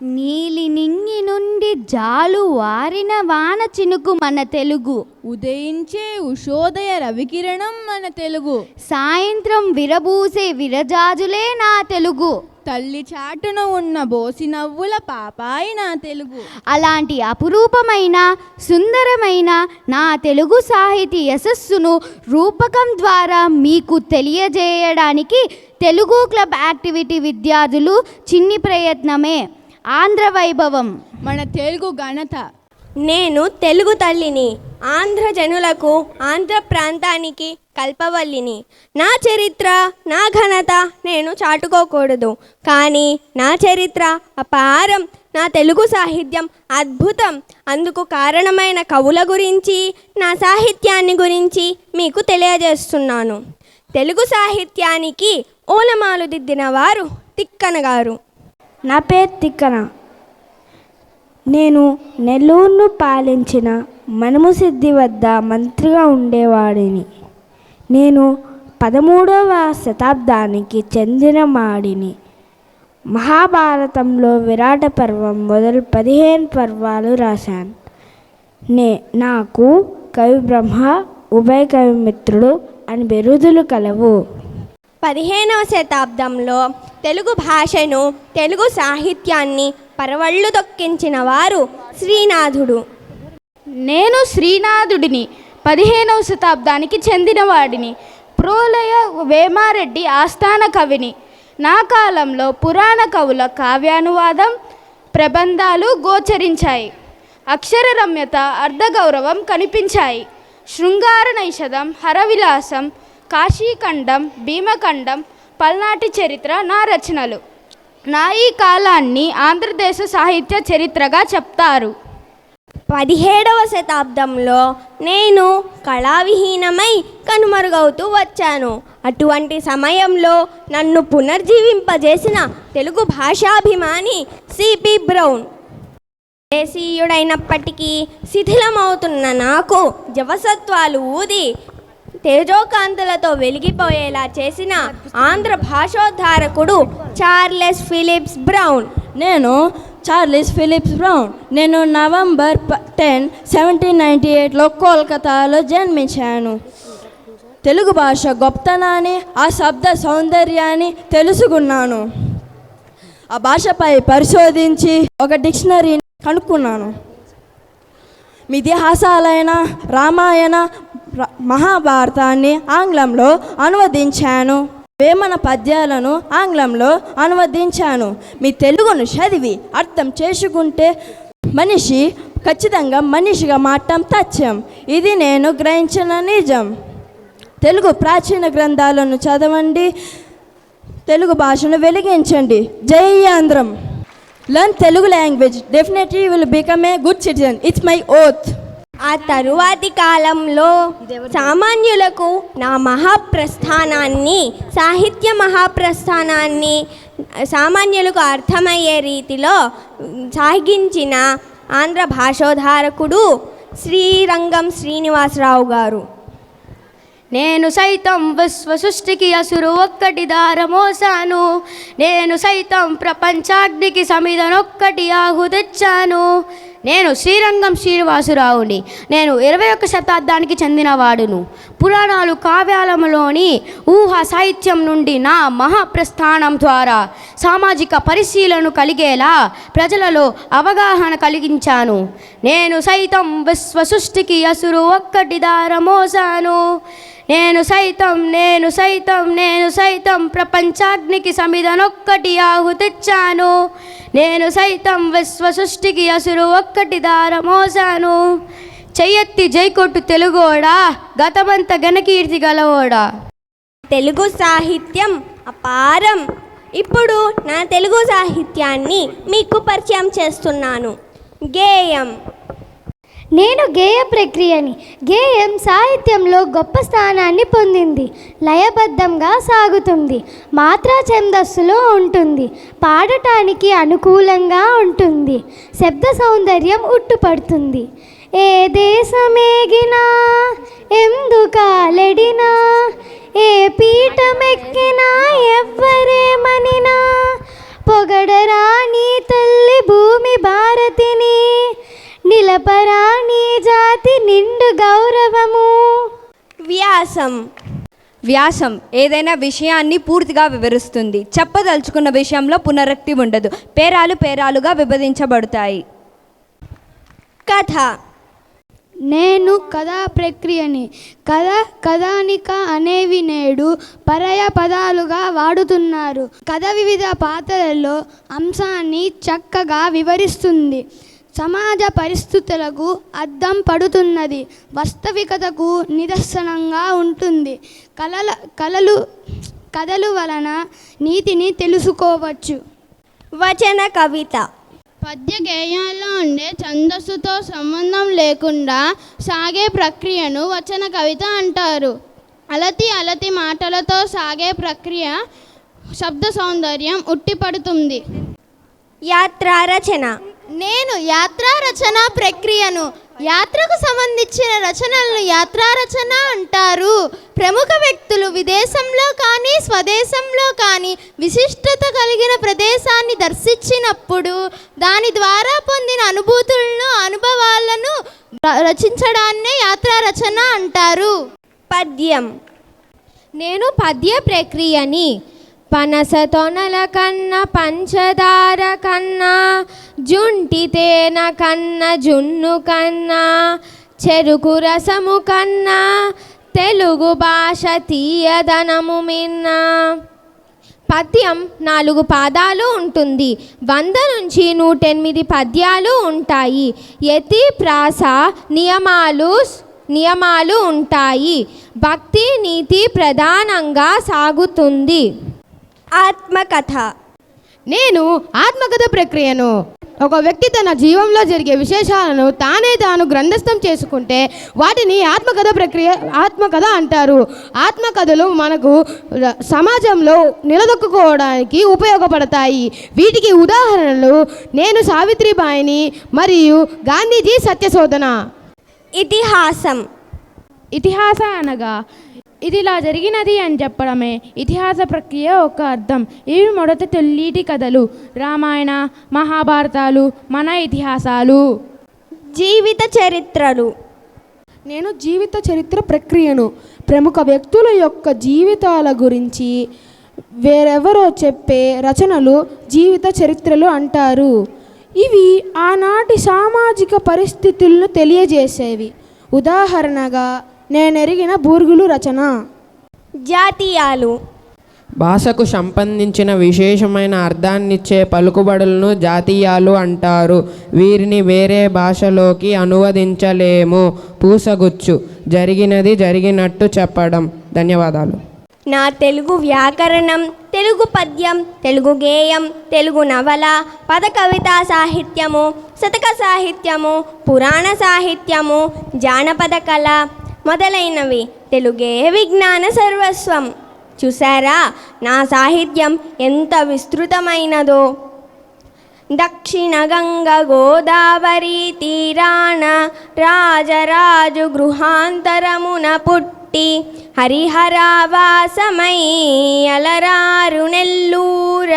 నీలి నింగి నుండి జాలు వారిన వాన చినుకు మన తెలుగు. ఉదయించే ఉషోదయ రవికిరణం మన తెలుగు. సాయంత్రం విరబూసే విరజాజులే నా తెలుగు. తల్లి చాటున ఉన్న బోసి నవ్వుల పాపాయి నా తెలుగు. అలాంటి అపురూపమైన సుందరమైన నా తెలుగు సాహితీ యశస్సును రూపకం ద్వారా మీకు తెలియజేయడానికి తెలుగు క్లబ్ యాక్టివిటీ విద్యార్థులు చిన్ని ప్రయత్నమే ఆంధ్ర వైభవం, మన తెలుగు ఘనత. నేను తెలుగు తల్లిని, ఆంధ్ర జనులకు, ఆంధ్ర ప్రాంతానికి కల్పవల్లిని. నా చరిత్ర, నా ఘనత నేను చాటుకోకూడదు, కానీ నా చరిత్ర అపారం, నా తెలుగు సాహిత్యం అద్భుతం. అందుకు కారణమైన కవుల గురించి, నా సాహిత్యాన్ని గురించి మీకు తెలియజేస్తున్నాను. తెలుగు సాహిత్యానికి ఓలమాలు దిద్దిన వారు తిక్కన గారు. నా పేరు తిక్కన. నేను నెల్లూరును పాలించిన మనుమసిద్ధి వద్ద మంత్రిగా ఉండేవాడిని. నేను 13వ శతాబ్దానికి చెందిన వాడిని. మహాభారతంలో విరాట పర్వం మొదలు 15 పర్వాలు రాశాను. నాకు కవి బ్రహ్మ, ఉభయ కవి మిత్రుడు అని బిరుదులు కలవు. 15వ శతాబ్దంలో తెలుగు భాషను, తెలుగు సాహిత్యాన్ని పరవళ్ళు తొక్కించిన వారు శ్రీనాథుడు. నేను శ్రీనాథుడిని, 15వ శతాబ్దానికి చెందినవాడిని. ప్రోలయ వేమారెడ్డి ఆస్థాన కవిని. నా కాలంలో పురాణ కవుల కావ్యానువాదం, ప్రబంధాలు గోచరించాయి. అక్షర రమ్యత, అర్ధగౌరవం కనిపించాయి. శృంగార నైషధం, హరవిలాసం, కాశీఖండం, భీమఖండం, పల్నాటి చరిత్ర నా రచనలు. నా ఈ కాలాన్ని ఆంధ్రదేశ సాహిత్య చరిత్రగా చెప్తారు. 17వ శతాబ్దంలో నేను కళావిహీనమై కనుమరుగవుతూ వచ్చాను. అటువంటి సమయంలో నన్ను పునర్జీవింపజేసిన తెలుగు భాషాభిమాని సిపి బ్రౌన్. దేశీయుడైనప్పటికీ శిథిలమవుతున్న నాకు జవసత్వాలు ఊది తేజోకాంతులతో వెలిగిపోయేలా చేసిన ఆంధ్ర భాషోద్ధారకుడు చార్లెస్ ఫిలిప్స్ బ్రౌన్. నేను చార్లెస్ ఫిలిప్స్ బ్రౌన్. నేను నవంబర్ 10, 1798లో కోల్కతాలో జన్మించాను. తెలుగు భాష గొప్పతనాన్ని, ఆ శబ్ద సౌందర్యాన్ని తెలుసుకున్నాను. ఆ భాషపై పరిశోధించి ఒక డిక్షనరీని కనుక్కున్నాను. ఇతిహాసాలైన రామాయణ, మహాభారతాన్ని ఆంగ్లంలో అనువదించాను. వేమన పద్యాలను ఆంగ్లంలో అనువదించాను. మీ తెలుగును చదివి అర్థం చేసుకుంటే మనిషి ఖచ్చితంగా మనిషిగా మారటం తథ్యం. ఇది నేను గ్రహించిన నిజం. తెలుగు ప్రాచీన గ్రంథాలను చదవండి, తెలుగు భాషను వెలిగించండి. జై ఆంధ్రం. Learn Telugu language. Definitely you will become a good citizen. It's my oath. ఆ తరువాతి కాలంలో సామాన్యులకు నా మహాప్రస్థానాన్ని, సాహిత్య మహాప్రస్థానాన్ని సామాన్యులకు అర్థమయ్యే రీతిలో సాగించిన ఆంధ్ర భాషోద్ధారకుడు శ్రీరంగం శ్రీనివాసరావు గారు. నేను సైతం విశ్వ సృష్టికి అసురు ఒక్కటి దారమోసాను. నేను సైతం ప్రపంచాగ్నికి సమిధనొక్కటి ఆహుతిచ్చాను. నేను శ్రీరంగం శ్రీనివాసరావుని. నేను 21వ శతాబ్దానికి చెందినవాడును. పురాణాలు, కావ్యాలలోని ఊహా సాహిత్యం నుండి నా మహాప్రస్థానం ద్వారా సామాజిక పరిశీలన కలిగేలా ప్రజలలో అవగాహన కలిగించాను. నేను సైతం విశ్వ సృష్టికి అసురు ఒక్కటి దారమోసాను. నేను సైతం ప్రపంచాగ్నికి సమిధనొక్కటి ఆహుతిచ్చాను. నేను సైతం విశ్వ సృష్టికి అసురు ఒక్కటి దారమోసాను. చెయ్యెత్తి జైకొట్టు తెలుగోడా, గతమంత ఘనకీర్తి గలవోడా. తెలుగు సాహిత్యం అపారం. ఇప్పుడు నా తెలుగు సాహిత్యాన్ని మీకు పరిచయం చేస్తున్నాను. గేయం. నేను గేయ ప్రక్రియని. గేయం సాహిత్యంలో గొప్ప స్థానాన్ని పొందింది. లయబద్ధంగా సాగుతుంది, మాత్రా ఛందస్సులో ఉంటుంది, పాడటానికి అనుకూలంగా ఉంటుంది, శబ్ద సౌందర్యం ఉట్టుపడుతుంది. ఏ దేశమేగినా, ఎందుకాలెడినా, ఏ పీఠమెక్కినా, ఎవ్వరేమనినా, పొగడరా నీ తల్లి తెలపరా నీ జాతి నిండు గౌరవము. వ్యాసం. వ్యాసం ఏదైనా విషయాన్ని పూర్తిగా వివరిస్తుంది. చెప్పదలుచుకున్న విషయంలో పునరుక్తి ఉండదు. పేరాలుగా విభజించబడతాయి. కథ. నేను కథా ప్రక్రియని. కథానిక అనేవి నేడు పర్యాయ పదాలుగా వాడుతున్నారు. కథ వివిధ పాత్రలలో అంశాన్ని చక్కగా వివరిస్తుంది. సమాజ పరిస్థితులకు అద్దం పడుతున్నది. వాస్తవికతకు నిదర్శనంగా ఉంటుంది. కథలు వలన నీతిని తెలుసుకోవచ్చు. వచన కవిత. పద్య గేయాల్లో ఉండే ఛందస్సుతో సంబంధం లేకుండా సాగే ప్రక్రియను వచన కవిత అంటారు. అలతి మాటలతో సాగే ప్రక్రియ శబ్ద సౌందర్యం ఉట్టిపడుతుంది. యాత్రారచన. నేను యాత్రారచన ప్రక్రియను. యాత్రకు సంబంధించిన రచనలను యాత్రారచన అంటారు. ప్రముఖ వ్యక్తులు విదేశంలో కానీ స్వదేశంలో కానీ విశిష్టత కలిగిన ప్రదేశాన్ని దర్శించినప్పుడు దాని ద్వారా పొందిన అనుభవాలను రచించడాన్నే యాత్రారచన అంటారు. పద్యం. నేను పద్య ప్రక్రియని. పనస తొనల కన్నా పంచదార కన్నా జుంటి తేన కన్నా జున్ను కన్నా చెరుకు రసము కన్నా తెలుగు భాష తీయదనము మిన్నా. పద్యం 4 పాదాలు ఉంటుంది. 100 నుంచి 108 పద్యాలు ఉంటాయి. యతి ప్రాస నియమాలు ఉంటాయి. భక్తి నీతి ప్రధానంగా సాగుతుంది. ఆత్మకథ. నేను ఆత్మకథ ప్రక్రియను. ఒక వ్యక్తి తన జీవంలో జరిగే విశేషాలను తాను గ్రంథస్థం చేసుకుంటే వాటిని ఆత్మకథ అంటారు. ఆత్మకథలు మనకు సమాజంలో నిలదొక్కుకోవడానికి ఉపయోగపడతాయి. వీటికి ఉదాహరణలు నేను సావిత్రిబాయిని మరియు గాంధీజీ సత్యశోధన. ఇతిహాసం. ఇతిహాస అనగా ఇది ఇలా జరిగినది అని చెప్పడమే ఇతిహాస ప్రక్రియ ఒక అర్థం. ఇవి మొదట తొలిటి కథలు, రామాయణ మహాభారతాలు మన ఇతిహాసాలు. జీవిత చరిత్రలు. నేను జీవిత చరిత్ర ప్రక్రియను. ప్రముఖ వ్యక్తుల యొక్క జీవితాల గురించి వేరెవరో చెప్పే రచనలు జీవిత చరిత్రలు అంటారు. ఇవి ఆనాటి సామాజిక పరిస్థితులను తెలియజేసేవి. ఉదాహరణగా నేనెరిగిన బూర్గులు రచన. జాతీయాలు. భాషకు సంబంధించిన విశేషమైన అర్థాన్నిచ్చే పలుకుబడులను జాతీయాలు అంటారు. వీరిని వేరే భాషలోకి అనువదించలేము. పూసగుచ్చు, జరిగినది జరిగినట్టు చెప్పడం. ధన్యవాదాలు. నా తెలుగు వ్యాకరణం, తెలుగు పద్యం, తెలుగు గేయం, తెలుగు నవల, పద కవితా సాహిత్యము, శతక సాహిత్యము, పురాణ సాహిత్యము, జానపద కళ మొదలైనవి. తెలుగే విజ్ఞాన సర్వస్వం. చూసారా నా సాహిత్యం ఎంత విస్తృతమైనదో. దక్షిణ గంగ గోదావరి తీరాన రాజరాజు గృహాంతరమున పుట్టి హరిహరావాసమై అలరారు నెల్లూర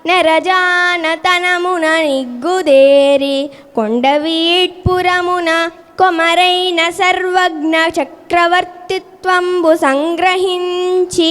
నెరజానతనమున నిగ్గుదేరి కొండవీట్పురమున కొమరైన సర్వజ్ఞ చక్రవర్తిత్వంబు సంగ్రహించి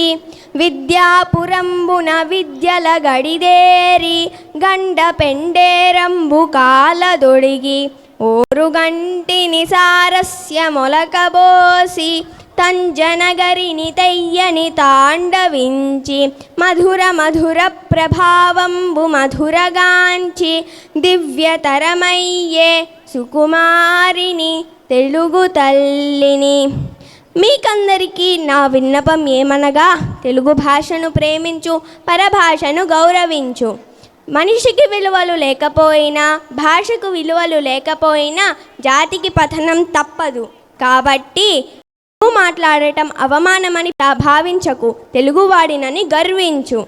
విద్యాపురంబున విద్యల గడిదేరి గండ పెండేరంబు కాలదొడిగి ఓరుగంటిని సారస్య మొలకబోసి తంజనగరిని తయ్యని తాండవించి మధుర మధుర ప్రభావంబు మధురగాంచి దివ్యతరమయ్యే సుకుమారిని తెలుగు తల్లిని. మీకందరికీ నా విన్నపం ఏమనగా తెలుగు భాషను ప్రేమించు, పరభాషను గౌరవించు. మనిషికి విలువలు లేకపోయినా, భాషకు విలువలు లేకపోయినా జాతికి పతనం తప్పదు. కాబట్టి మాట్లాడటం అవమానమని భావించకు, తెలుగువాడినని గర్వించు.